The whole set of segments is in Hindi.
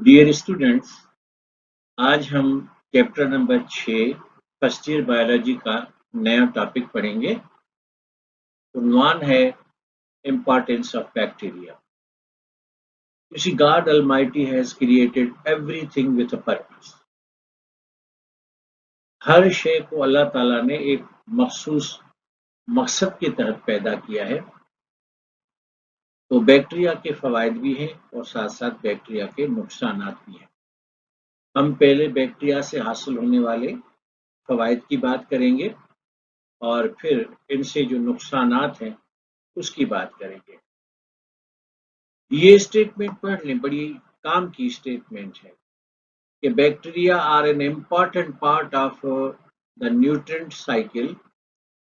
डियर स्टूडेंट्स, आज हम chapter number 6 first year biology का नया टॉपिक पढ़ेंगे। उन्वान है importance of bacteria. You see, God Almighty has created everything with a purpose. हर शय को अल्लाह ताला ने एक मखसूस मकसद के तहत पैदा किया है। तो बैक्टीरिया के फवायद भी हैं और साथ साथ बैक्टीरिया के नुकसानात भी हैं। हम पहले बैक्टीरिया से हासिल होने वाले फवायद की बात करेंगे और फिर इनसे जो नुकसानात हैं उसकी बात करेंगे। ये स्टेटमेंट पढ़ लें, बड़ी काम की स्टेटमेंट है कि bacteria are an important part of the nutrient cycle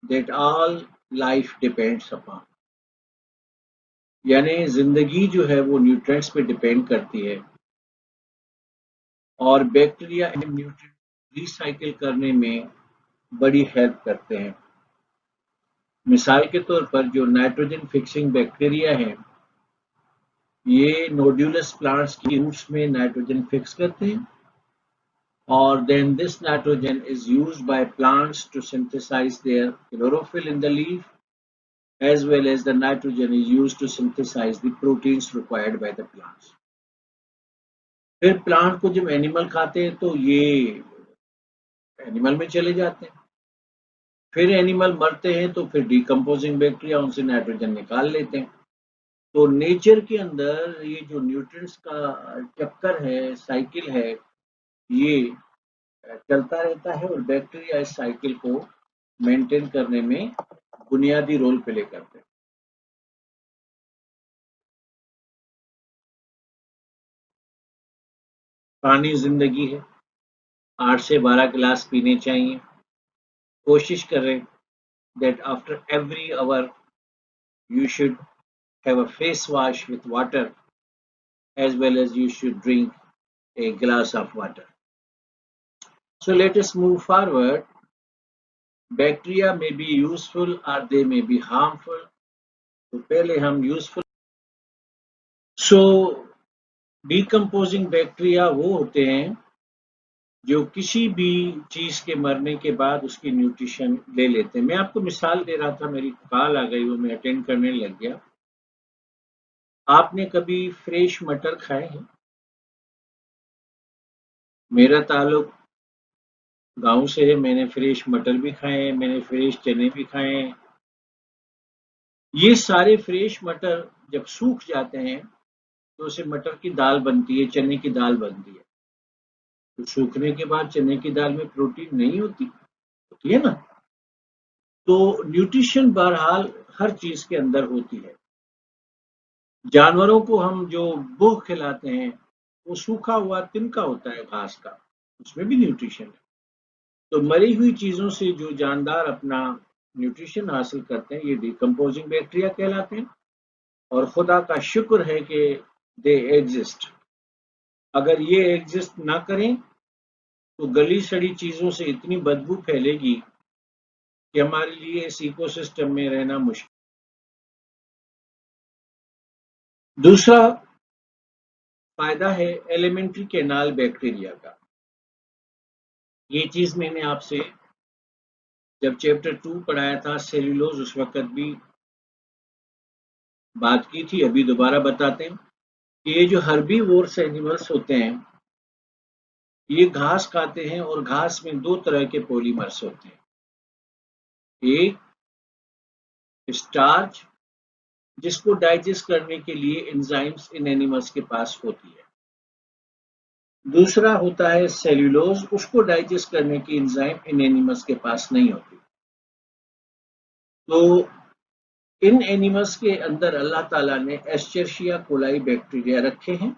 that all life depends upon. यानी जिंदगी जो है वो न्यूट्रिएंट्स पे डिपेंड करती है और बैक्टीरिया इन न्यूट्रिएंट रिसाइकिल करने में बड़ी हेल्प करते हैं। मिसाल के तौर पर जो नाइट्रोजन फिक्सिंग बैक्टीरिया है, ये नोड्यूलस प्लांट्स की रूट्स में नाइट्रोजन फिक्स करते हैं और then this nitrogen is used by plants to synthesize their chlorophyll in the leaf, as well as the nitrogen is used to synthesize the proteins required by the plants. फिर प्लांट को जब एनिमल खाते हैं तो ये एनिमल में चले जाते हैं, फिर एनिमल मरते हैं तो फिर डिकम्पोजिंग बैक्टीरिया उनसे नाइट्रोजन निकाल लेते हैं। तो नेचर के अंदर ये जो न्यूट्रिएंट्स का चक्कर है, साइकिल है, ये चलता रहता है और बैक्टीरिया इस साइकिल को मेंटेन करने में बुनियादी रोल प्ले करते हैं। पानी जिंदगी है, 8 से 12 गिलास पीने चाहिए। कोशिश करें that after every hour you should have a face wash with water, as well as you should drink a glass of water. So let us move forward. Bacteria may be useful or they may be harmful. तो पहले हम यूजफुल। सो डिकम्पोजिंग बैक्टीरिया वो होते हैं जो किसी भी चीज के मरने के बाद उसकी न्यूट्रिशन ले लेते हैं। मैं आपको मिसाल दे रहा था, मेरी कॉल आ गई, वो मैं अटेंड करने लग गया। आपने कभी फ्रेश मटर खाए हैं? मेरा ताल्लुक गांव से है, मैंने फ्रेश मटर भी खाए हैं, मैंने फ्रेश चने भी खाए हैं। ये सारे फ्रेश मटर जब सूख जाते हैं तो उसे मटर की दाल बनती है, चने की दाल बनती है। तो सूखने के बाद चने की दाल में प्रोटीन नहीं होती, होती है ना। तो न्यूट्रिशन बहरहाल हर चीज के अंदर होती है। जानवरों को हम जो बोह खिलाते हैं वो सूखा हुआ तिनका होता है घास का, उसमें भी न्यूट्रिशन है। तो मरी हुई चीजों से जो जानदार अपना न्यूट्रिशन हासिल करते हैं ये डिकम्पोजिंग बैक्टीरिया कहलाते हैं और खुदा का शुक्र है कि दे एग्जिस्ट। अगर ये एग्जिस्ट ना करें तो गली सड़ी चीजों से इतनी बदबू फैलेगी कि हमारे लिए इस इकोसिस्टम में रहना मुश्किल। दूसरा फायदा है एलिमेंट्री कैनाल बैक्टीरिया का। ये चीज मैंने आपसे जब चैप्टर 2 पढ़ाया था सेल्यूलोज, उस वक्त भी बात की थी, अभी दोबारा बताते हैं कि ये जो हर्बीवोर्स एनिमल्स होते हैं ये घास खाते हैं और घास में दो तरह के पॉलीमर्स होते हैं। एक स्टार्च, जिसको डाइजेस्ट करने के लिए एंजाइम्स इन एनिमल्स के पास होती है। दूसरा होता है सेल्यूलोज, उसको डाइजेस्ट करने की एंजाइम इन एनिमल्स के पास नहीं होती। तो इन एनिमल्स के अंदर अल्लाह ताला ने एस्चेरिशिया कोलाई बैक्टीरिया रखे हैं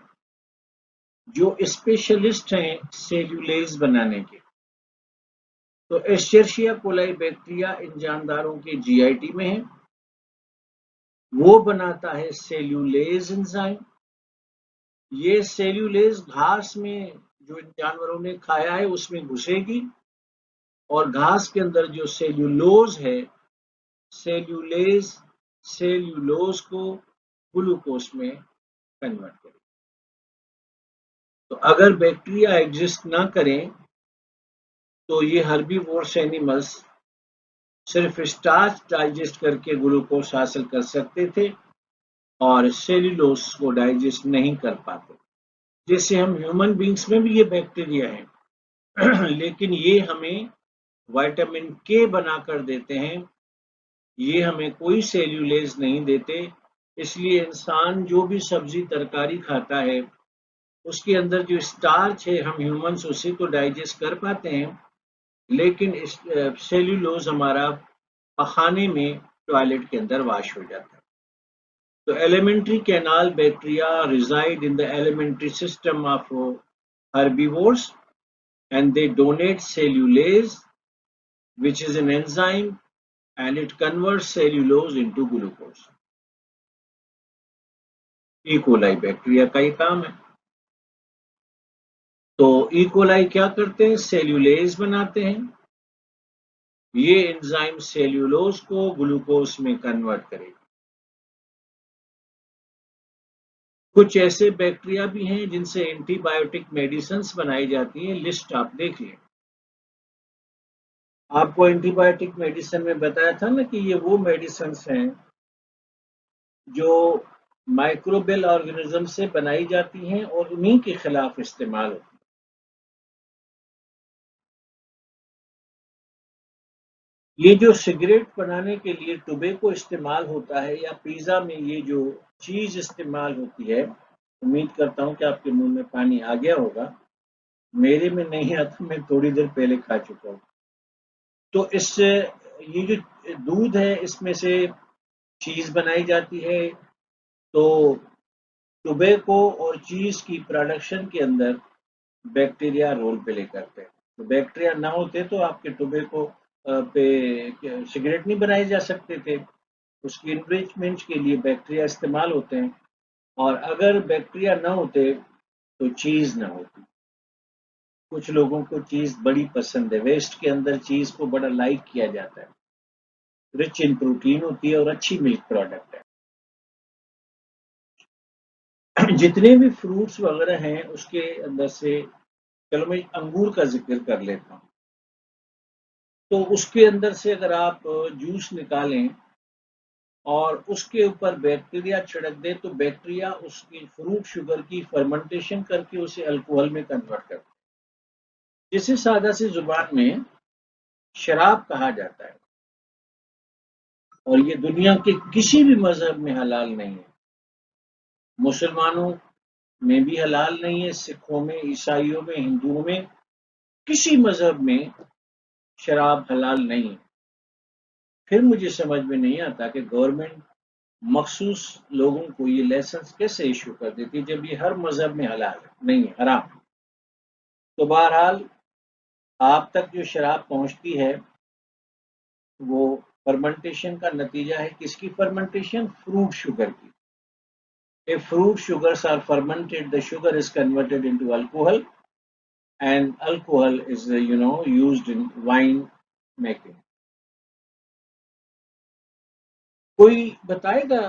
जो स्पेशलिस्ट हैं सेल्यूलेज बनाने के। तो एस्चेरिशिया कोलाई बैक्टीरिया इन जानदारों के जीआईटी में है, वो बनाता है सेल्यूलेज एंजाइम। ये सेल्यूलेज घास में जो इन जानवरों ने खाया है उसमें घुसेगी और घास के अंदर जो सेल्यूलोज है, सेल्यूलोज को ग्लूकोज में कन्वर्ट करेगी। तो अगर बैक्टीरिया एग्जिस्ट ना करें तो ये हर्बीवोर्स एनिमल्स सिर्फ स्टार्च डाइजेस्ट करके ग्लूकोज हासिल कर सकते थे और सेल्यूलोज को डाइजेस्ट नहीं कर पाते। जैसे हम ह्यूमन बींग्स में भी ये बैक्टीरिया है लेकिन ये हमें विटामिन के बनाकर देते हैं, ये हमें कोई सेल्यूलेज नहीं देते। इसलिए इंसान जो भी सब्जी तरकारी खाता है उसके अंदर जो स्टार्च है हम ह्यूमंस उसी को डाइजेस्ट कर पाते हैं, लेकिन सेल्यूलोज हमारा पखाने में टॉयलेट के अंदर वाश हो जाता है। तो alimentary canal bacteria reside in the alimentary system of herbivores and they donate cellulase which is an enzyme and it converts cellulose into glucose. E coli bacteria का ही काम है। तो ई कोलाई क्या करते हैं? सेल्यूलेज बनाते हैं। ये एंजाइम सेल्यूलोज को ग्लूकोज में कन्वर्ट करेगा। कुछ ऐसे बैक्टीरिया भी हैं जिनसे एंटीबायोटिक मेडिसिन्स बनाई जाती हैं, लिस्ट आप देख लें। आपको एंटीबायोटिक मेडिसिन में बताया था ना कि ये वो मेडिसिन्स हैं जो माइक्रोबियल ऑर्गेनिज्म से बनाई जाती हैं और उन्हीं के खिलाफ इस्तेमाल होती हैं। ये जो सिगरेट बनाने के लिए टोबैको इस्तेमाल होता है या पिज्जा में ये जो चीज इस्तेमाल होती है, उम्मीद करता हूँ कि आपके मुंह में पानी आ गया होगा। मेरे में नहीं आता, मैं थोड़ी देर पहले खा चुका हूँ। तो इससे ये जो दूध है इसमें से चीज बनाई जाती है। तो टोबैको और चीज की प्रोडक्शन के अंदर बैक्टीरिया रोल प्ले करते हैं। तो बैक्टीरिया ना होते तो आपके टोबैको पे सिगरेट नहीं बनाए जा सकते थे। उसकी इनरिचमेंट के लिए बैक्टीरिया इस्तेमाल होते हैं और अगर बैक्टीरिया ना होते तो चीज ना होती। कुछ लोगों को चीज बड़ी पसंद है, वेस्ट के अंदर चीज को बड़ा लाइक किया जाता है। रिच इन प्रोटीन होती है और अच्छी मिल्क प्रोडक्ट है। जितने भी फ्रूट्स वगैरह हैं उसके अंदर से, चलो मैं अंगूर का जिक्र कर लेता हूँ। तो उसके अंदर से अगर आप जूस निकालें और उसके ऊपर बैक्टीरिया छिड़क दें तो बैक्टीरिया उसकी फ्रूट शुगर की फर्मेंटेशन करके उसे अल्कोहल में कन्वर्ट करते हैं, जिसे सादा सी जुबान में शराब कहा जाता है। और ये दुनिया के किसी भी मजहब में हलाल नहीं है। मुसलमानों में भी हलाल नहीं है, सिखों में, ईसाइयों में, हिंदुओं में, किसी मजहब में शराब हलाल नहीं है। फिर मुझे समझ में नहीं आता कि गवर्नमेंट मखसूस लोगों को ये लाइसेंस कैसे इशू कर देती है जब ये हर मजहब में हलाल है, नहीं है, हराम है। तो बहरहाल आप तक जो शराब पहुंचती है वो फर्मेंटेशन का नतीजा है। किसकी फर्मेंटेशन? फ्रूट शुगर की। If fruit sugars are fermented, the sugar is converted into alcohol, and alcohol is used in wine making. कोई बताएगा?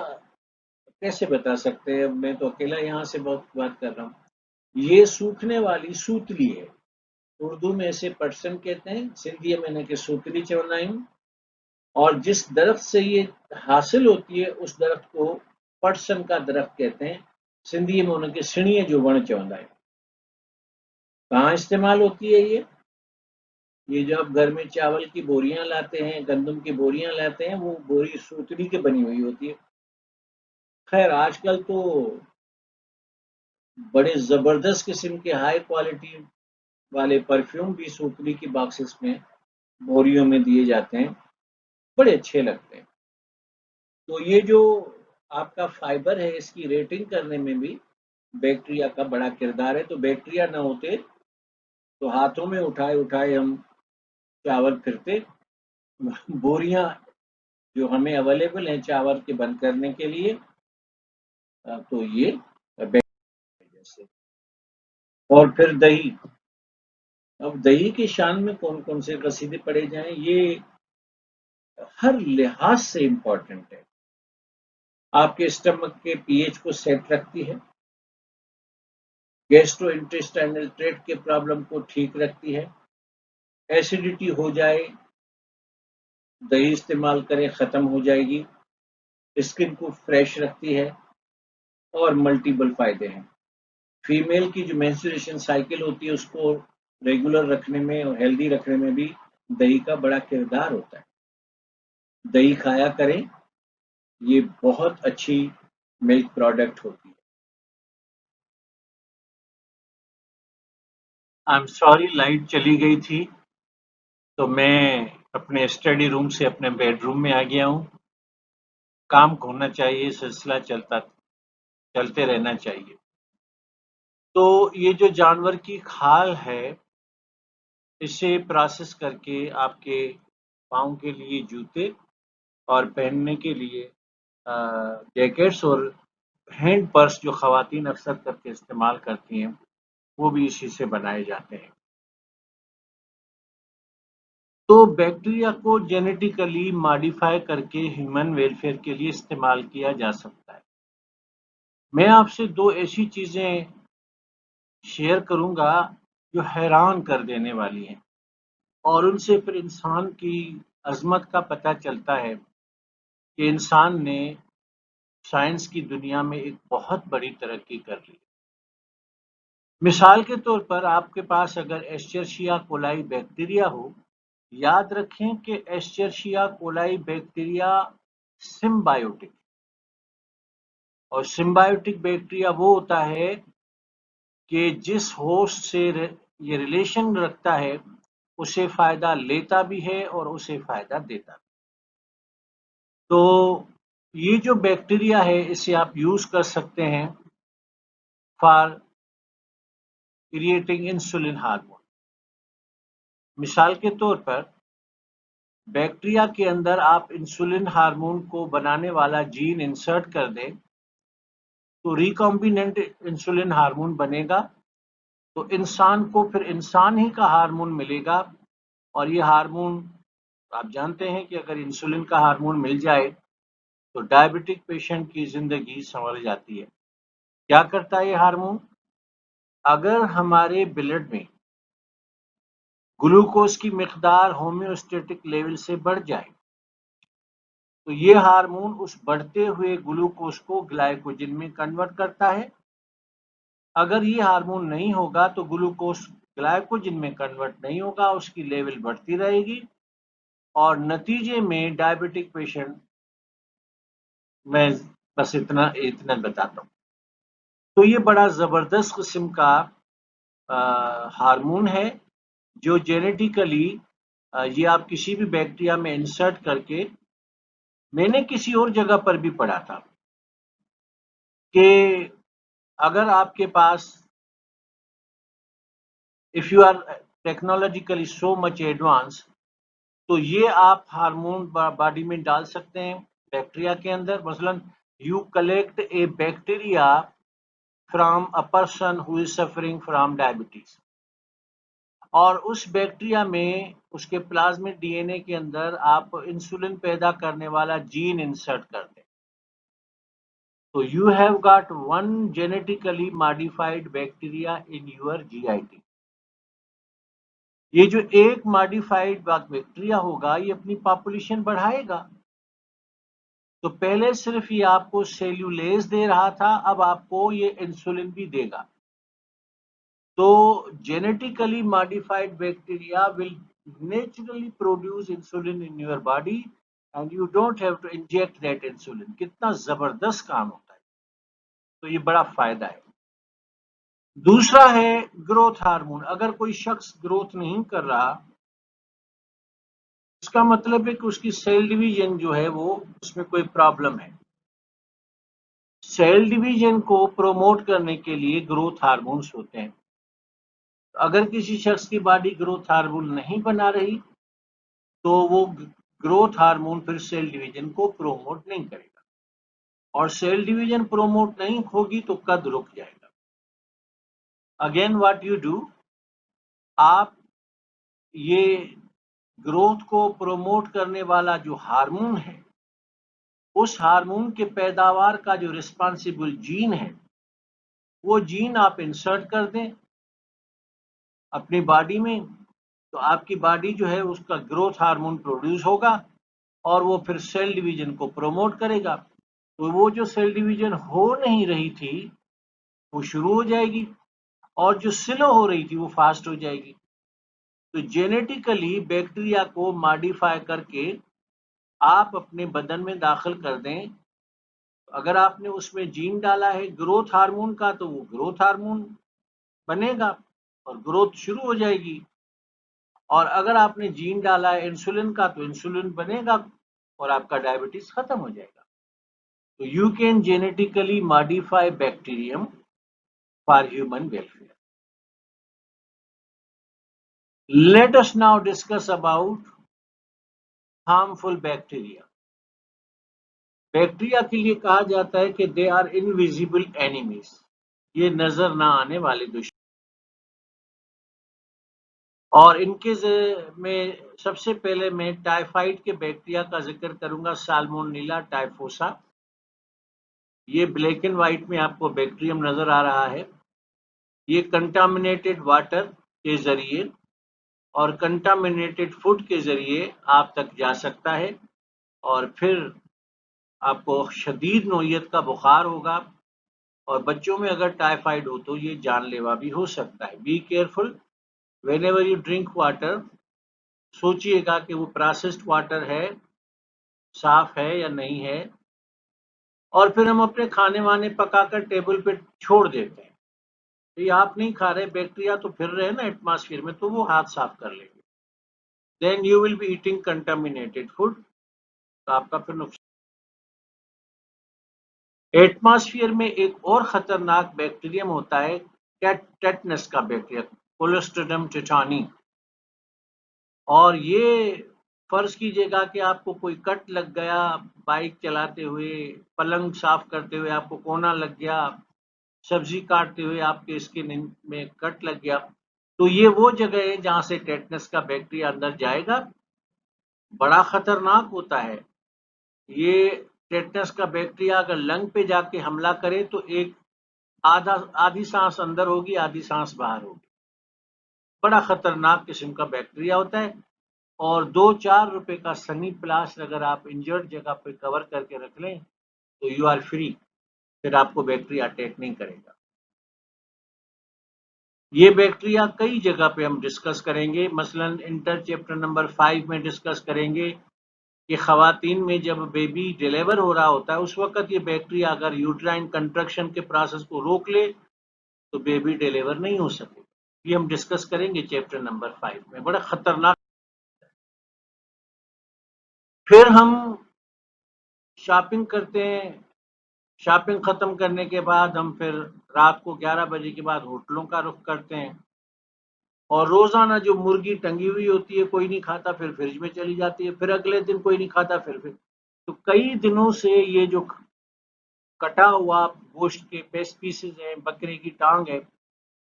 कैसे बता सकते हैं? मैं तो अकेला यहाँ से बहुत बात कर रहा हूँ। ये सूखने वाली सूतली है। उर्दू में इसे पटसन कहते हैं, सिंधी में इन्हें सूतली चवंदा आहियूं। और जिस दरख्त से ये हासिल होती है उस दरख्त को पटसन का दरख्त कहते हैं। सिंधी में उनके सिणीअ जो वण चवंदा आहियूं। कहाँ इस्तेमाल होती है ये जो आप घर में चावल की बोरियां लाते हैं, गंदम की बोरियां लाते हैं, वो बोरी सूतली की बनी हुई होती है। खैर आजकल तो बड़े जबरदस्त किस्म के हाई क्वालिटी वाले परफ्यूम भी सूतली की बॉक्सेस में, बोरियों में दिए जाते हैं, बड़े अच्छे लगते हैं। तो ये जो आपका फाइबर है इसकी रेटिंग करने में भी बैक्टीरिया का बड़ा किरदार है। तो बैक्टीरिया ना होते तो हाथों में उठाए उठाए हम चावल फिरते। बोरियां जो हमें अवेलेबल हैं चावल के बंद करने के लिए, तो ये बैक्टीरिया जैसे। और फिर दही। अब दही की शान में कौन कौन से कसीदे पढ़े जाएं, ये हर लिहाज से इम्पोर्टेंट है। आपके स्टमक के पीएच को सेट रखती है, गैस्ट्रोइंटेस्टाइनल ट्रैक्ट के प्रॉब्लम को ठीक रखती है। एसिडिटी हो जाए, दही इस्तेमाल करें, खत्म हो जाएगी। स्किन को फ्रेश रखती है और मल्टीपल फायदे हैं। फीमेल की जो मेंस्ट्रुएशन साइकिल होती है उसको रेगुलर रखने में और हेल्दी रखने में भी दही का बड़ा किरदार होता है। दही खाया करें, ये बहुत अच्छी मिल्क प्रोडक्ट होती है। आई एम सॉरी, लाइट चली गई थी, तो मैं अपने स्टडी रूम से अपने बेडरूम में आ गया हूँ। काम होना चाहिए, सिलसिला चलते रहना चाहिए। तो ये जो जानवर की खाल है, इसे प्रोसेस करके आपके पाँव के लिए जूते और पहनने के लिए जैकेट्स और हैंड पर्स जो ख़वातीन अक्सर करके इस्तेमाल करती हैं, वो भी इसी से बनाए जाते हैं। तो बैक्टीरिया को जेनेटिकली मॉडिफाई करके ह्यूमन वेलफेयर के लिए इस्तेमाल किया जा सकता है। मैं आपसे दो ऐसी चीज़ें शेयर करूंगा जो हैरान कर देने वाली हैं, और उनसे फिर इंसान की अजमत का पता चलता है कि इंसान ने साइंस की दुनिया में एक बहुत बड़ी तरक्की कर ली। मिसाल के तौर पर आपके पास अगर एस्चेरिशिया कोलाई बैक्टीरिया हो, याद रखें कि एस्चेरिशिया कोलाई बैक्टीरिया सिम्बायोटिक, और सिम्बायोटिक बैक्टीरिया वो होता है कि जिस होस्ट से ये रिलेशन रखता है उसे फायदा लेता भी है और उसे फायदा देता भी। तो ये जो बैक्टीरिया है इसे आप यूज कर सकते हैं फॉर क्रिएटिंग इंसुलिन हार्मोन। मिसाल के तौर पर बैक्टीरिया के अंदर आप इंसुलिन हार्मोन को बनाने वाला जीन इंसर्ट कर दें तो रिकॉम्बिनेंट इंसुलिन हार्मोन बनेगा, तो इंसान को फिर इंसान ही का हार्मोन मिलेगा। और ये हार्मोन, आप जानते हैं कि अगर इंसुलिन का हार्मोन मिल जाए तो डायबिटिक पेशेंट की जिंदगी संवर जाती है। क्या करता है ये हार्मोन? अगर हमारे ब्लड में ग्लूकोज की मिकदार होम्योस्टेटिक लेवल से बढ़ जाए तो ये हार्मोन उस बढ़ते हुए ग्लूकोज को ग्लाइकोजन में कन्वर्ट करता है। अगर ये हार्मोन नहीं होगा तो ग्लूकोज ग्लाइकोजन में कन्वर्ट नहीं होगा, उसकी लेवल बढ़ती रहेगी और नतीजे में डायबिटिक पेशेंट, मैं बस इतना इतना बताता हूँ। तो ये बड़ा ज़बरदस्त किस्म का हार्मोन है जो जेनेटिकली ये आप किसी भी बैक्टीरिया में इंसर्ट करके, मैंने किसी और जगह पर भी पढ़ा था कि अगर आपके पास, if you are technologically so much advance, तो ये आप हार्मोन बॉडी में डाल सकते हैं बैक्टीरिया के अंदर। मसलन you collect A bacteria from a person who is suffering from diabetes, और उस बैक्टीरिया में उसके प्लाज्मिक डीएनए के अंदर आप इंसुलिन पैदा करने वाला जीन इंसर्ट कर दें, तो you have got one genetically modified bacteria in your GIT। ये जो एक मॉडिफाइड बैक्टीरिया होगा ये अपनी पॉपुलेशन बढ़ाएगा। तो पहले सिर्फ ये आपको सेल्यूलेज दे रहा था, अब आपको ये इंसुलिन भी देगा। तो genetically modified bacteria will naturally produce insulin in your body and you don't have to inject that insulin. कितना जबरदस्त काम होता है, तो ये बड़ा फायदा है। दूसरा है ग्रोथ हार्मोन। अगर कोई शख्स ग्रोथ नहीं कर रहा, इसका मतलब है कि उसकी सेल डिवीजन जो है वो, उसमें कोई प्रॉब्लम है। सेल डिवीजन को प्रमोट करने के लिए ग्रोथ हार्मोन्स होते हैं। अगर किसी शख्स की बॉडी ग्रोथ हार्मोन नहीं बना रही तो वो ग्रोथ हार्मोन फिर सेल डिवीजन को प्रोमोट नहीं करेगा, और सेल डिवीजन प्रोमोट नहीं होगी तो कद रुक जाएगा। अगेन व्हाट यू डू, आप ये ग्रोथ को प्रोमोट करने वाला जो हार्मोन है, उस हार्मोन के पैदावार का जो रिस्पॉन्सिबल जीन है, वो जीन आप इंसर्ट कर दें अपनी बॉडी में, तो आपकी बॉडी जो है उसका ग्रोथ हार्मोन प्रोड्यूस होगा और वो फिर सेल डिवीजन को प्रमोट करेगा। तो वो जो सेल डिवीजन हो नहीं रही थी वो शुरू हो जाएगी, और जो स्लो हो रही थी वो फास्ट हो जाएगी। तो जेनेटिकली बैक्टीरिया को मॉडिफाई करके आप अपने बदन में दाखिल कर दें। अगर आपने उसमें जीन डाला है ग्रोथ हार्मोन का, तो वो ग्रोथ हार्मोन बनेगा और ग्रोथ शुरू हो जाएगी। और अगर आपने जीन डाला है इंसुलिन का, तो इंसुलिन बनेगा और आपका डायबिटीज खत्म हो जाएगा। तो you can genetically modify bacterium for human welfare. Let us now discuss about harmful bacteria. Bacteria के लिए कहा जाता है कि दे आर इनविजिबल एनिमीज, ये नजर ना आने वाले दुश्मन। और इनके में सबसे पहले मैं टाइफाइड के बैक्टीरिया का जिक्र करूंगा, साल्मोनेला टाइफोसा। ये ब्लैक एंड व्हाइट में आपको बैक्टीरियम नजर आ रहा है। ये कंटामिनेटेड वाटर के जरिए और कंटामिनेटेड फूड के जरिए आप तक जा सकता है, और फिर आपको शदीद नोयत का बुखार होगा, और बच्चों में अगर टाइफाइड हो तो ये जानलेवा भी हो सकता है। Be careful when ever you drink water, सोचिएगा कि वो प्रोसेस्ड वाटर है, साफ है या नहीं है। और फिर हम अपने खाने वाने पकाकर टेबल पे छोड़ देते हैं, तो ये आप नहीं खा रहे, बैक्टीरिया तो फिर रहे ना एटमॉस्फेयर में, तो वो हाथ साफ कर लेंगे। Then you will be eating contaminated food, तो आपका फिर नुकसान। एटमॉस्फेयर में एक और खतरनाक बैक्टीरियम होता है टेटनस का बैक्टीरिया, कोलोस्ट्रिडियम टेटानी। और ये फर्ज कीजिएगा कि आपको कोई कट लग गया, बाइक चलाते हुए, पलंग साफ करते हुए आपको कोना लग गया, सब्जी काटते हुए आपके स्किन में कट लग गया, तो ये वो जगह है जहां से टेटनस का बैक्टीरिया अंदर जाएगा। बड़ा खतरनाक होता है ये। टेटनस का बैक्टीरिया अगर लंग पे जाके हमला करे तो एक आधी सांस अंदर होगी, आधी सांस बाहर होगी। बड़ा खतरनाक किस्म का बैक्टीरिया होता है। और 2-4 रुपए का सनी प्लास्ट अगर आप इंजर्ड जगह पे कवर करके रख लें तो यू आर फ्री, फिर आपको बैक्टीरिया अटैक नहीं करेगा। ये बैक्टीरिया कई जगह पे हम डिस्कस करेंगे, मसलन इंटर चैप्टर नंबर 5 में डिस्कस करेंगे कि खवातीन में जब बेबी डिलीवर हो रहा होता है उस वक्त ये बैक्टीरिया अगर यूट्राइन कंट्रक्शन के प्रोसेस को रोक ले तो बेबी डिलीवर नहीं हो सकेगा। ये हम डिस्कस करेंगे चैप्टर नंबर 5 में, बड़ा खतरनाक। फिर हम शॉपिंग करते हैं। शॉपिंग खत्म करने के बाद हम फिर रात को 11 बजे के बाद होटलों का रुख करते हैं, और रोजाना जो मुर्गी टंगी हुई होती है कोई नहीं खाता, फिर फ्रिज में चली जाती है, फिर अगले दिन कोई नहीं खाता, फिर तो कई दिनों से ये जो कटा हुआ गोश्त के पीसेस हैं, बकरे की टांग है,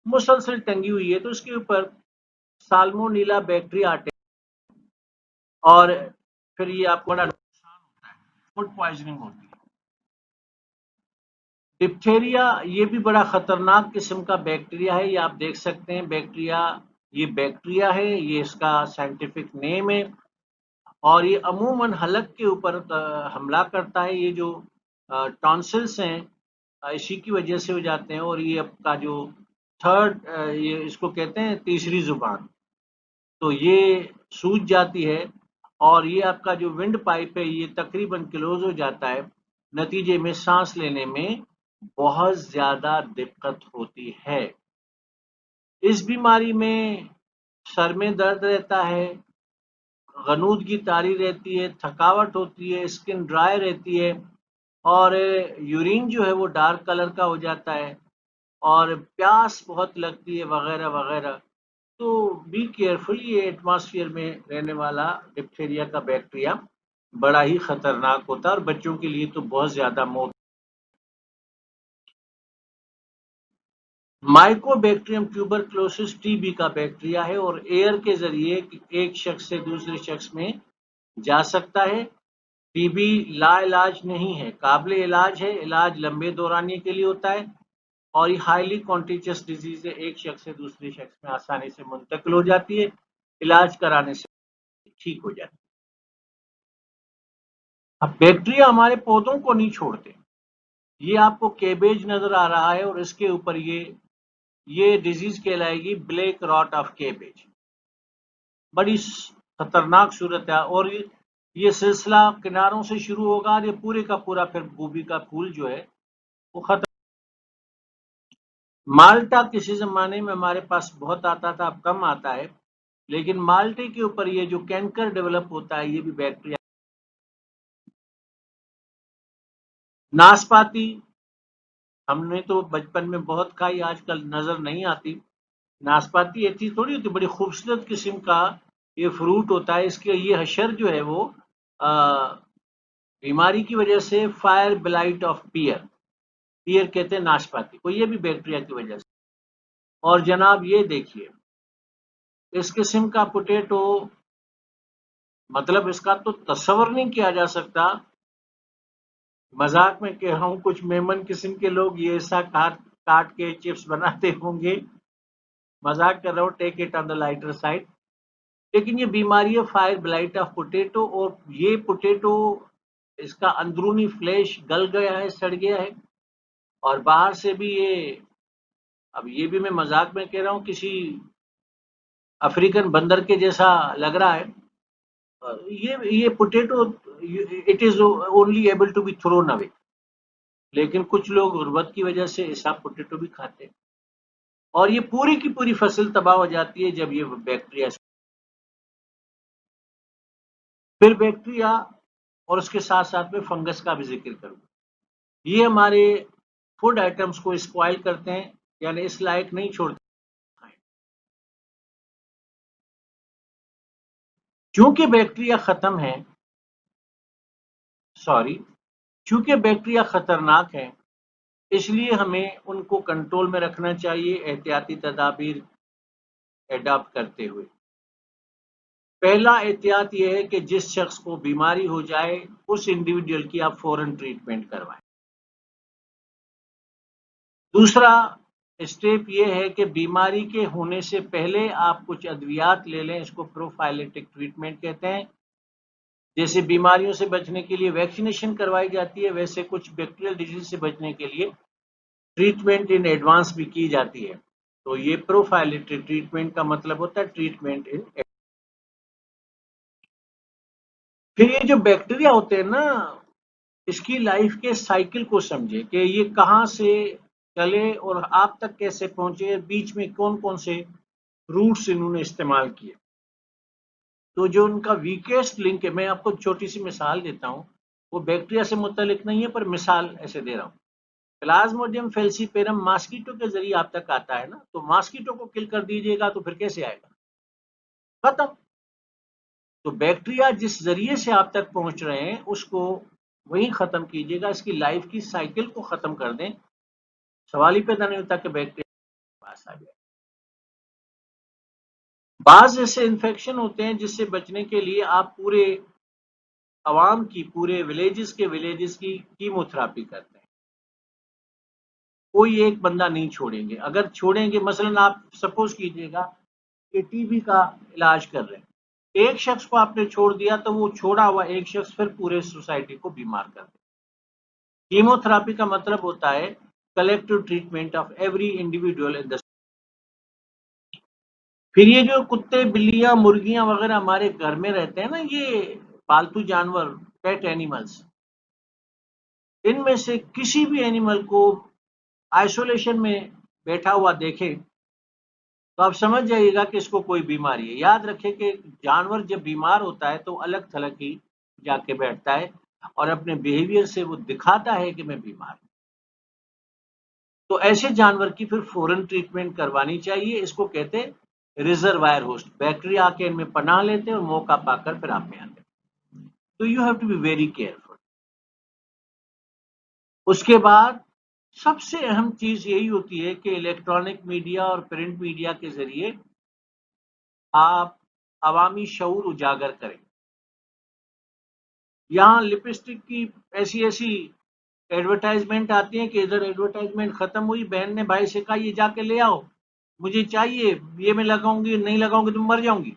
मुसलसल टंगी हुई है, तो उसके ऊपर साल्मोनेला बैक्टीरिया अटैक, और फिर ये आपको बड़ा नुकसान होता है, फूड पॉइजनिंग होती है। डिप्थेरिया ये भी बड़ा खतरनाक किस्म का बैक्टीरिया है, ये आप देख सकते हैं बैक्टीरिया, ये बैक्टीरिया है, ये इसका साइंटिफिक नेम है। और ये अमूमन हलक के ऊपर हमला करता है। ये जो टॉन्सिल्स हैं इसी की वजह से हो जाते हैं, और ये आपका जो थर्ड, ये इसको कहते हैं तीसरी जुबान, तो ये सूज जाती है, और ये आपका जो विंड पाइप है ये तकरीबन क्लोज हो जाता है। नतीजे में सांस लेने में बहुत ज्यादा दिक्कत होती है। इस बीमारी में सर में दर्द रहता है, गनूदगी तारी रहती है, थकावट होती है, स्किन ड्राई रहती है, और यूरिन जो है वो डार्क कलर का हो जाता है, और प्यास बहुत लगती है, वगैरह वगैरह। तो बी केयरफुल, ये एटमॉस्फेयर में रहने वाला डिप्थेरिया का बैक्टीरिया बड़ा ही खतरनाक होता है, और बच्चों के लिए तो बहुत ज्यादा मौत। माइकोबैक्टीरियम ट्यूबरक्लोसिस टीबी का बैक्टीरिया है, और एयर के जरिए एक शख्स से दूसरे शख्स में जा सकता है। टीबी लाइलाज नहीं है, काबिल इलाज है, इलाज लंबे दौरानिए के लिए होता है, और ये हाईली कॉन्टेजियस डिजीज है, एक शख्स से दूसरे शख्स में आसानी से मुंतकिल हो जाती है, इलाज कराने से ठीक हो जाती है। अब बैक्टीरिया हमारे पौधों को नहीं छोड़ते। ये आपको कैबेज नजर आ रहा है और इसके ऊपर ये डिजीज कहलाएगी ब्लैक रॉट ऑफ कैबेज। बड़ी खतरनाक सूरत है और ये सिलसिला किनारों से शुरू होगा और ये पूरे का पूरा फिर गोभी का फूल जो है वो खत्म। माल्टा किसी जमाने में हमारे पास बहुत आता था, अब कम आता है, लेकिन माल्टे के ऊपर ये जो कैंकर डेवलप होता है ये भी बैक्टीरिया। नाशपाती हमने तो बचपन में बहुत खाई, आजकल नजर नहीं आती। नाशपाती ऐसी थोड़ी होती, बड़ी खूबसूरत किस्म का ये फ्रूट होता है। इसके ये हशर जो है वो बीमारी की वजह से फायर ब्लाइट ऑफ पियर, पियर कहते हैं नाशपाती को, ये भी बैक्टीरिया की वजह से। और जनाब ये देखिए इस किस्म का पोटैटो, मतलब इसका तो तस्वर नहीं किया जा सकता। मजाक में कह रहा हूँ, कुछ मेमन किस्म के लोग ये ऐसा काट काट के चिप्स बनाते होंगे। मजाक कर रहा हूँ, take it on the lighter side. लेकिन ये बीमारी है फायर ब्लाइट ऑफ पोटैटो, और ये पोटैटो इसका अंदरूनी फ्लैश गल गया है, सड़ गया है, और बाहर से भी ये, अब ये भी मैं मजाक में कह रहा हूँ, किसी अफ्रीकन बंदर के जैसा लग रहा है। ये potato it is only able to be thrown away, लेकिन कुछ लोग गुर्बत की वजह से ऐसा पोटैटो भी खाते हैं और ये पूरी की पूरी फसल तबाह हो जाती है जब ये बैक्टीरिया। फिर बैक्टीरिया और उसके साथ साथ में फंगस का भी जिक्र करूँ। ये हमारे फूड आइटम्स को स्पॉइल करते हैं, यानी इस लायक नहीं छोड़ते। चूंकि बैक्टीरिया खत्म है, सॉरी, चूंकि बैक्टीरिया खतरनाक है, इसलिए हमें उनको कंट्रोल में रखना चाहिए एहतियाती तदाबीर एडॉप्ट करते हुए। पहला एहतियात यह है कि जिस शख्स को बीमारी हो जाए उस इंडिविजुअल की आप फौरन ट्रीटमेंट करवाएं। दूसरा स्टेप ये है कि बीमारी के होने से पहले आप कुछ अद्वियात ले लें, इसको प्रोफाइलेटिक ट्रीटमेंट कहते हैं। जैसे बीमारियों से बचने के लिए वैक्सीनेशन करवाई जाती है, वैसे कुछ बैक्टीरियल डिजीज से बचने के लिए ट्रीटमेंट इन एडवांस भी की जाती है। तो ये प्रोफाइलेटिक ट्रीटमेंट का मतलब होता है ट्रीटमेंट इन। फिर ये जो बैक्टीरिया होते हैं ना, इसकी लाइफ के साइकिल को समझे कि ये कहाँ से चले और आप तक कैसे पहुंचे, बीच में कौन कौन से रूट्स इन्होंने इस्तेमाल किए। तो जो उनका वीकेस्ट लिंक है, मैं आपको छोटी सी मिसाल देता हूँ, वो बैक्टीरिया से मुतलिक नहीं है पर मिसाल ऐसे दे रहा हूँ। प्लाज्मोडियम फेल्सीपेरम मॉस्किटो के जरिए आप तक आता है ना, तो मॉस्किटो को किल कर दीजिएगा तो फिर कैसे आएगा, खत्म। तो बैक्टीरिया जिस जरिए से आप तक पहुंच रहे हैं उसको वहीं खत्म कीजिएगा, इसकी लाइफ की साइकिल को खत्म कर दें। सवाल ही पैदा नहीं होता कि बैक्टीरिया पास आ जाए। बाज ऐसे इन्फेक्शन होते हैं जिससे बचने के लिए आप पूरे अवाम की, पूरे विलेजेस की कीमोथेरापी करते हैं। कोई एक बंदा नहीं छोड़ेंगे। अगर छोड़ेंगे, मसलन आप सपोज कीजिएगा कि टीबी का इलाज कर रहे हैं, एक शख्स को आपने छोड़ दिया तो वो छोड़ा हुआ एक शख्स फिर पूरे सोसाइटी को बीमार कर दे। कीमोथेरापी का मतलब होता है collective treatment of every individual in the. फिर ये जो कुत्ते, बिल्लियां, मुर्गियां वगैरह हमारे घर में रहते हैं ना, ये पालतू जानवर, पेट एनिमल्स, इनमें से किसी भी एनिमल को आइसोलेशन में बैठा हुआ देखें तो आप समझ जाइएगा कि इसको कोई बीमारी है। याद रखें कि जानवर जब बीमार होता है तो अलग थलग ही जाके बैठता है और अपने बिहेवियर से वो दिखाता है कि मैं बीमार हूं। तो ऐसे जानवर की फिर फौरन ट्रीटमेंट करवानी चाहिए। इसको कहते हैं रिजर्वायर होस्ट। बैक्टीरिया आके इनमें पनाह लेते हैं और मौका पाकर फिर आप में आते हैं। तो you have to be very careful. उसके बाद सबसे अहम चीज यही होती है कि इलेक्ट्रॉनिक मीडिया और प्रिंट मीडिया के जरिए आप अवामी शऊर उजागर करें। यहाँ लिपस्टिक की ऐसी ऐसी एडवर्टाइजमेंट आती है कि इधर एडवर्टाइजमेंट खत्म हुई, बहन ने भाई से कहा ये जाके ले आओ, मुझे चाहिए, ये मैं लगाऊंगी, नहीं लगाऊंगी तो मर जाऊंगी।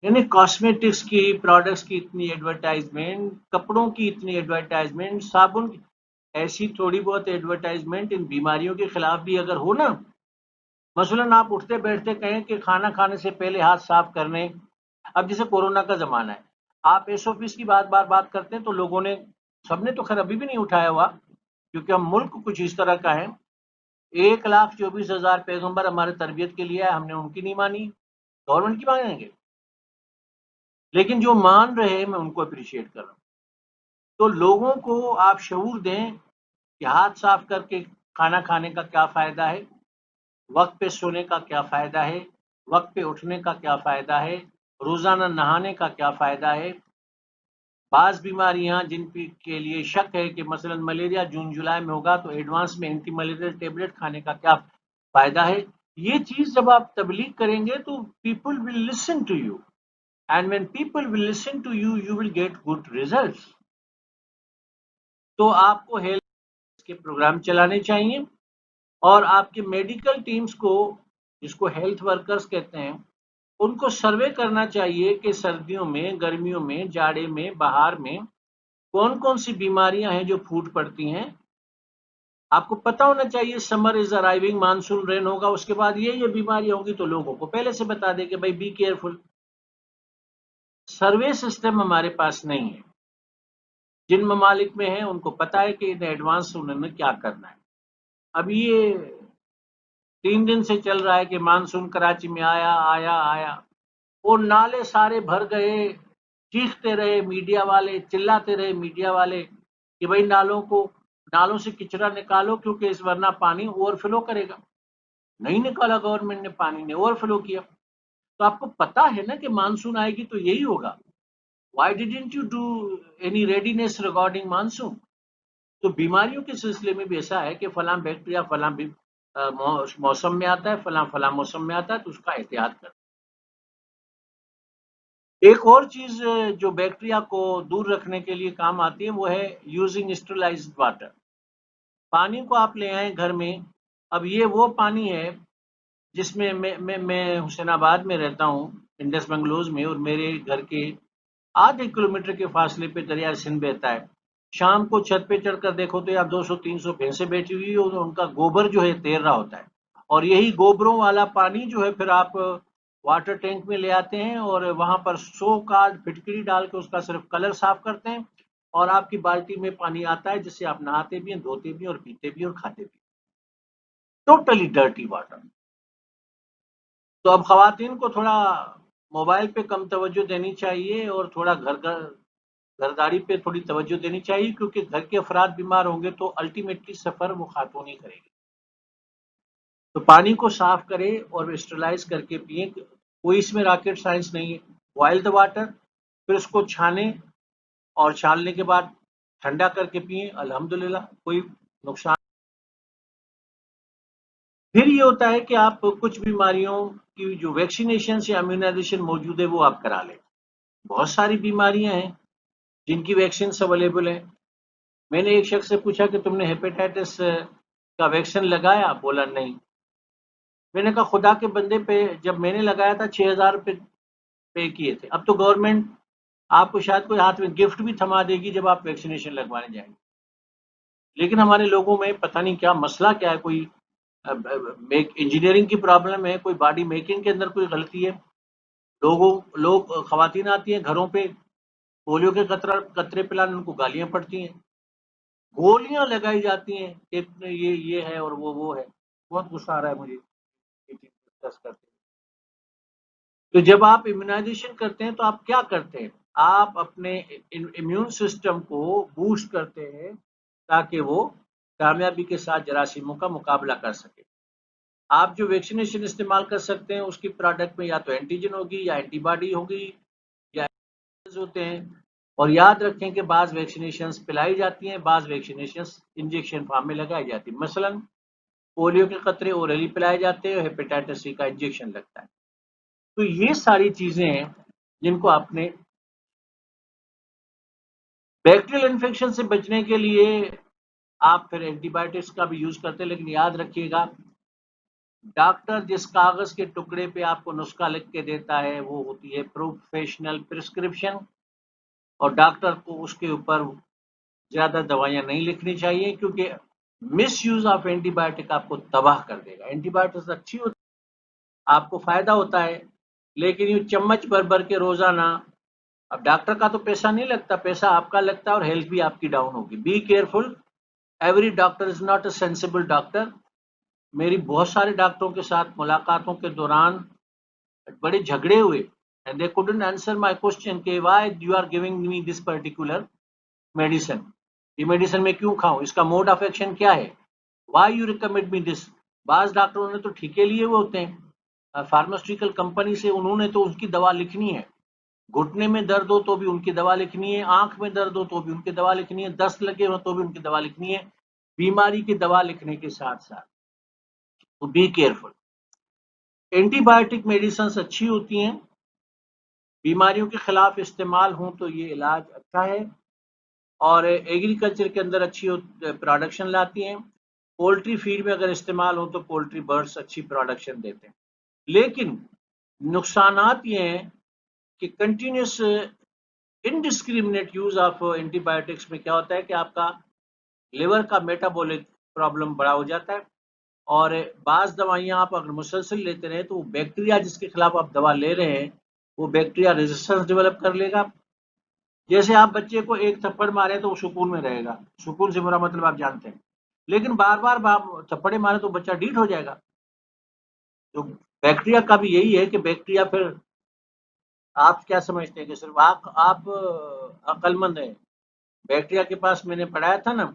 यानी कॉस्मेटिक्स की प्रोडक्ट्स की इतनी एडवर्टाइजमेंट, कपड़ों की इतनी एडवर्टाइजमेंट, साबुन की, ऐसी थोड़ी बहुत एडवर्टाइजमेंट इन बीमारियों के खिलाफ भी अगर हो ना, मसलन आप उठते बैठते कहें कि खाना खाने से पहले हाथ साफ करने। अब जैसे कोरोना का जमाना है, आप एसओपीस की बात करते हैं तो लोगों ने, सबने तो खैर अभी भी नहीं उठाया हुआ, क्योंकि हम मुल्क कुछ इस तरह का है। 1,24,000 पैगंबर हमारे तरबियत के लिए है, हमने उनकी नहीं मानी, गवर्नमेंट की मानेंगे। लेकिन जो मान रहे हैं मैं उनको अप्रिशिएट कर रहा हूँ। तो लोगों को आप शऊर दें कि हाथ साफ करके खाना खाने का क्या फायदा है, वक्त पे सोने का क्या फायदा है, वक्त पे उठने का क्या फायदा है, रोजाना नहाने का क्या फायदा है। बाज बीमारियां जिन के लिए शक है कि मसलन मलेरिया जून जुलाई में होगा तो एडवांस में एंटी मलेरियल टेबलेट खाने का क्या फायदा है। ये चीज जब आप तबलीग करेंगे तो people will listen to you, and when people will listen to you, you will get good results. तो आपको हेल्थ के प्रोग्राम चलाने चाहिए, और आपके मेडिकल टीम्स को, जिसको हेल्थ वर्कर्स कहते हैं, उनको सर्वे करना चाहिए कि सर्दियों में, गर्मियों में, जाड़े में, बाहर में कौन कौन सी बीमारियां हैं जो फूट पड़ती हैं। आपको पता होना चाहिए summer is arriving, monsoon rain होगा, उसके बाद ये बीमारियां होंगी, तो लोगों को पहले से बता दे कि भाई बी केयरफुल। सर्वे सिस्टम हमारे पास नहीं है। जिन ममालिक में है उनको पता है कि इन एडवांस उन्होंने क्या करना है। अब ये 3 दिन से चल रहा है कि मानसून कराची में आया आया आया, वो नाले सारे भर गए, चीखते रहे मीडिया वाले, चिल्लाते रहे मीडिया वाले कि भाई नालों से किचरा निकालो, क्योंकि इस वरना पानी ओवरफ्लो करेगा। नहीं निकाला गवर्नमेंट ने, पानी ने ओवरफ्लो किया। तो आपको पता है ना कि मानसून आएगी तो यही होगा। Why didn't you do any readiness regarding monsoon? तो बीमारियों के सिलसिले में भी ऐसा है कि फलां बैक्टीरिया फलां भी मौसम में आता है, फलां फलां मौसम में आता है, तो उसका एहतियात कर। एक और चीज जो बैक्टीरिया को दूर रखने के लिए काम आती है वो है यूजिंग स्टरलाइज्ड वाटर। पानी को आप ले आए घर में। अब ये वो पानी है जिसमें मैं हुसैनाबाद में रहता हूँ, इंडस बंगलोज में, और मेरे घर के आधे किलोमीटर के फासले पे दरिया सिंध बहता है। शाम को छत पे चढ़कर देखो तो यार 200-300 भैंसें बैठी हुई और उनका गोबर जो है तैर रहा होता है। और यही गोबरों वाला पानी जो है फिर आप वाटर टैंक में ले आते हैं और वहां पर 100 का फिटकरी डाल के उसका सिर्फ कलर साफ करते हैं, और आपकी बाल्टी में पानी आता है जिससे आप नहाते भी हैं, धोते भी हैं, और पीते भी और खाते भी। Totally dirty water. तो अब खवातीन को थोड़ा मोबाइल पे कम तवज्जो देनी चाहिए और थोड़ा घरदारी पे थोड़ी तवज्जो देनी चाहिए, क्योंकि घर के अफराद बीमार होंगे तो अल्टीमेटली सफर वो खातून ही करेगी। तो पानी को साफ करें और स्टरलाइज करके पिए। कोई इसमें रॉकेट साइंस नहीं है। बॉयल द वाटर, फिर उसको छाने, और छानने के बाद ठंडा करके पिए, अल्हम्दुलिल्लाह कोई नुकसान। फिर ये होता है कि आप कुछ बीमारियों की जो वैक्सीनेशन या इम्यूनाइजेशन मौजूद है वो आप करा लें। बहुत सारी बीमारियां हैं जिनकी वैक्सीन अवेलेबल है। मैंने एक शख्स से पूछा कि तुमने हेपेटाइटिस का वैक्सीन लगाया? बोला नहीं। मैंने कहा खुदा के बंदे पे, जब मैंने लगाया था 6,000 रुपये पे किए थे। अब तो गवर्नमेंट आपको शायद कोई हाथ में गिफ्ट भी थमा देगी जब आप वैक्सीनेशन लगवाने जाएंगे। लेकिन हमारे लोगों में पता नहीं क्या मसला क्या है, कोई इंजीनियरिंग की प्रॉब्लम है, कोई बॉडी मेकिंग के अंदर कोई गलती है। लोग खवातीन आती हैं घरों पे, पोलियो के कतरे पिलाने, उनको गालियां पड़ती हैं, गोलियां लगाई जाती हैं, एक ये है और वो है। बहुत गुस्सा आ रहा है मुझे ये चीज डिस्कस करते हैं। तो जब आप इम्यूनाइजेशन करते हैं तो आप क्या करते हैं? आप अपने इम्यून सिस्टम को बूस्ट करते हैं ताकि वो कामयाबी के साथ जरासीमों का मुकाबला कर सके। आप जो वैक्सीनेशन इस्तेमाल कर सकते हैं उसकी प्रोडक्ट में या तो एंटीजन होगी या एंटीबॉडी होगी या होते हैं। और याद रखें कि बाज वैक्सीनेशन पिलाई जाती हैं, बाज वैक्सीनेशन इंजेक्शन फॉर्म में लगाई जाती है। मसलन पोलियो के कतरे ओरली पिलाए जाते हैं, हेपेटाइटिस सी का इंजेक्शन लगता है। तो ये सारी चीजें हैं जिनको आपने बैक्टीरियल इन्फेक्शन से बचने के लिए आप फिर एंटीबायोटिक्स का भी यूज करते हैं, लेकिन याद रखिएगा डॉक्टर जिस कागज के टुकड़े पे आपको नुस्खा लिख के देता है वो होती है प्रोफेशनल प्रिस्क्रिप्शन, और डॉक्टर को उसके ऊपर ज्यादा दवाइयां नहीं लिखनी चाहिए, क्योंकि मिस यूज ऑफ एंटीबायोटिक आपको तबाह कर देगा। एंटीबायोटिक्स अच्छी होती है, आपको फायदा होता है, लेकिन ये चम्मच भर भर के रोजाना, अब डॉक्टर का तो पैसा नहीं लगता, पैसा आपका लगता है और हेल्थ भी आपकी डाउन होगी। Be careful, every doctor is not a sensible doctor. मेरी बहुत सारे डॉक्टरों के साथ मुलाकातों के दौरान बड़े झगड़े हुए, and they couldn't answer my question कि why you are giving me this particular medicine, ये मेडिसिन मैं क्यों खाऊं, इसका मोड ऑफ एक्शन क्या है, why you recommend me this. बाज डॉक्टरों ने तो ठीके लिए हुए होते हैं फार्मास्यूटिकल कंपनी से, उन्होंने तो उसकी दवा लिखनी है, घुटने में दर्द हो तो भी उनकी दवा लिखनी है, आंख में दर्द हो तो भी उनकी दवा लिखनी है, दस्त लगे हो तो भी उनकी दवा लिखनी है, बीमारी की दवा लिखने के साथ साथ। तो बी केयरफुल। एंटीबायोटिक मेडिसिन अच्छी होती हैं, बीमारियों के खिलाफ इस्तेमाल हों तो ये इलाज अच्छा है, और एग्रीकल्चर के अंदर अच्छी प्रोडक्शन लाती हैं। पोल्ट्री फीड में अगर इस्तेमाल हो तो पोल्ट्री बर्ड्स अच्छी प्रोडक्शन देते हैं, लेकिन नुकसानात ये हैं कि continuous indiscriminate use of antibiotics में क्या होता है कि आपका लिवर का मेटाबॉलिक प्रॉब्लम बड़ा हो जाता है, और बाज दवाइयां आप अगर मुसलसल लेते रहे तो बैक्टीरिया जिसके खिलाफ आप दवा ले रहे हैं वो बैक्टीरिया रेजिस्टेंस डेवलप कर लेगा। जैसे आप बच्चे को एक थप्पड़ मारे तो वो सुकून में रहेगा, सुकून से बुरा मतलब आप जानते हैं, लेकिन बार बार थप्पड़े मारे तो बच्चा डीठ हो जाएगा। तो बैक्टीरिया का भी यही है कि बैक्टीरिया फिर, आप क्या समझते हैं कि सिर्फ आप अक्लमंद हैं, बैक्टीरिया के पास मैंने पढ़ाया था ना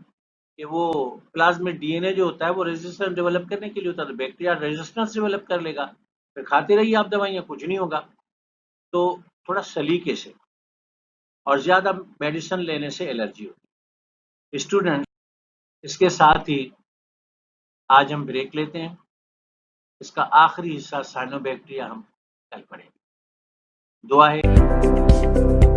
कि वो प्लाज्मिड डीएनए जो होता है वो रेजिस्टेंस डेवलप करने के लिए होता है, तो बैक्टीरिया रेजिस्टेंस डेवलप कर लेगा, फिर खाते रहिए आप दवाइयाँ, कुछ नहीं होगा। तो थोड़ा सलीके से, और ज्यादा मेडिसिन लेने से एलर्जी होती है। स्टूडेंट, इसके साथ ही आज हम ब्रेक लेते हैं, इसका आखिरी हिस्सा साइनोबैक्टीरिया हम कल पढ़ेंगे। दुआ है।